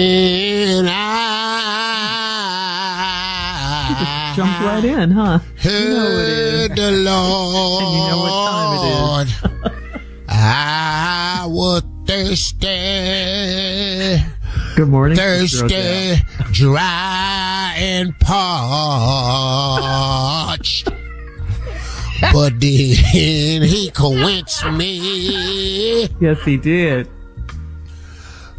And You just jumped right in, huh? heard the Lord. And you know what time it is. I was thirsty. Good morning. Thirsty, dry and parched. But then he quenched me. Yes, he did.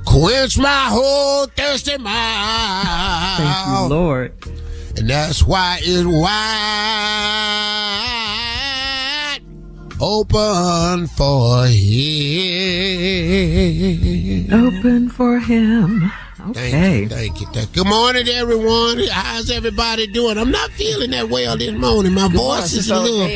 Quench my whole thirsty mouth. Thank you, Lord. And that's why it's wide open for him. Open for him. Okay. Thank you. Good morning, everyone. How's everybody doing? I'm not feeling that well this morning. My voice is a little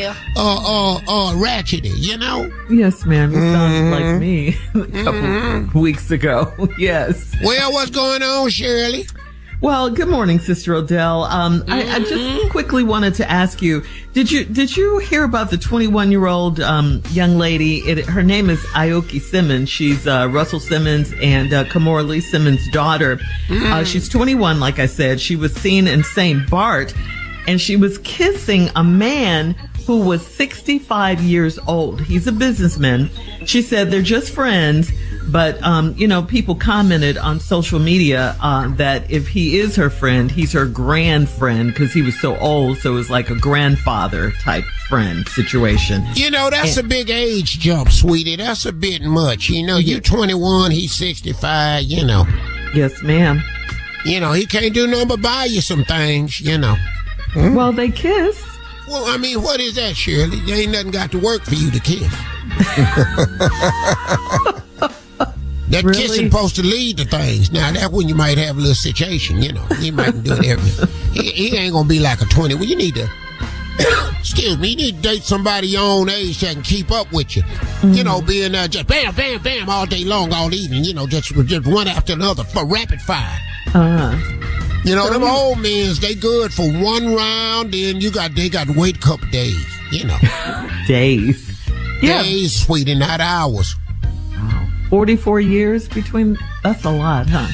ratchety, you know? Yes, ma'am. You sound like me a couple weeks ago. Yes. Well, what's going on, Shirley? Well, good morning, Sister Odell. I just quickly wanted to ask you, did you hear about the 21-year-old young lady? Her name is Aoki Simmons. She's Russell Simmons and Kamora Lee Simmons' daughter. She's 21, like I said. She was seen in St. Bart, and she was kissing a man who was 65 years old. He's a businessman. She said they're just friends. But, people commented on social media that if he is her friend, he's her grand friend because he was so old. So it was like a grandfather type friend situation. That's a big age jump, sweetie. That's a bit much. You're 21, he's 65, Yes, ma'am. He can't do nothing but buy you some things, Well, they kissed. Well, I mean, what is that, Shirley? There ain't nothing got to work for you to kiss. That really? kissing supposed to lead to things. Now, that's when you might have a little situation, He might do it everything. He ain't going to be like a 20. Well, you need to, excuse me, you need to date somebody your own age that can keep up with you. Being just bam, bam, bam all day long, all evening, just one after another for rapid fire. Them old men, they good for one round, then they got to wait a couple days, Days. Yeah. Days, sweetie, not hours. 44 years between, that's a lot, huh?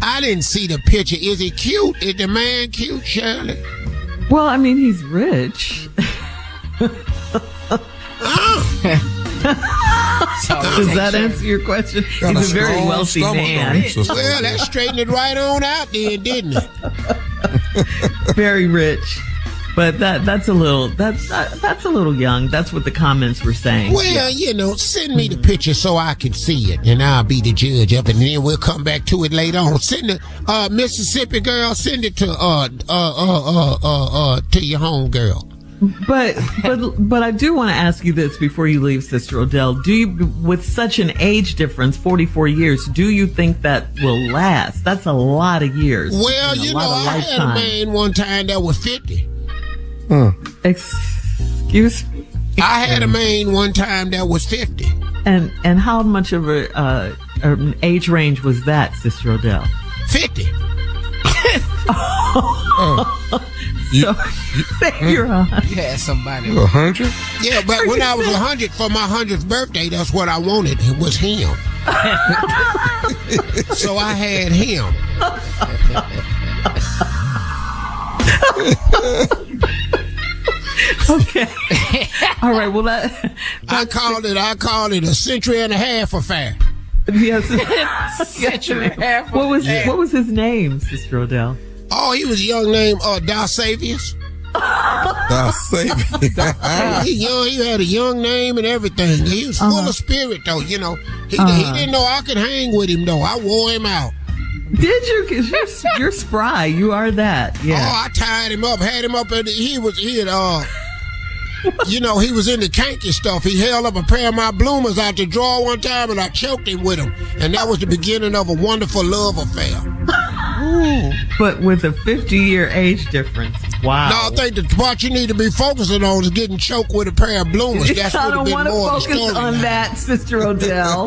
I didn't see the picture. Is he cute? Is the man cute, Shirley? Well, I mean, he's rich. Does that answer your question? He's a very wealthy man. Well, that straightened it right on out then, didn't it? Very rich. But that's a little young. That's what the comments were saying. Well, send me the picture so I can see it, and I'll be the judge of it, and then we'll come back to it later on. Send it, Mississippi girl. Send it to your home girl. But I do want to ask you this before you leave, Sister Odell. Do you, with such an age difference, 44 years, do you think that will last? That's a lot of years. Well, I had a man one time that was 50. Excuse me? I had a man one time that was 50. And how much of an age range was that, Sister Odell? 50. So, you're 100. You had somebody 100? Yeah, but when I was 100 for my 100th birthday, that's what I wanted. It was him. So I had him. Okay. All right. Well, I called it a century and a half affair. Yes. century and a half. What was his name, Sister Odell? Oh, he was a young name, Dalsavius. Dalsavius. He had a young name and everything. He was full of spirit, though. He didn't know I could hang with him, though. I wore him out. Did you? Because you're spry. You are that. Yeah. Oh, I tied him up, had him up, and he was in the kinky stuff. He held up a pair of my bloomers out the drawer one time, and I choked him with them. And that was the beginning of a wonderful love affair. Ooh. But with a 50-year age difference. Wow. No, I think the part you need to be focusing on is getting choked with a pair of bloomers. That's I don't want to focus on now. that, Sister Odell.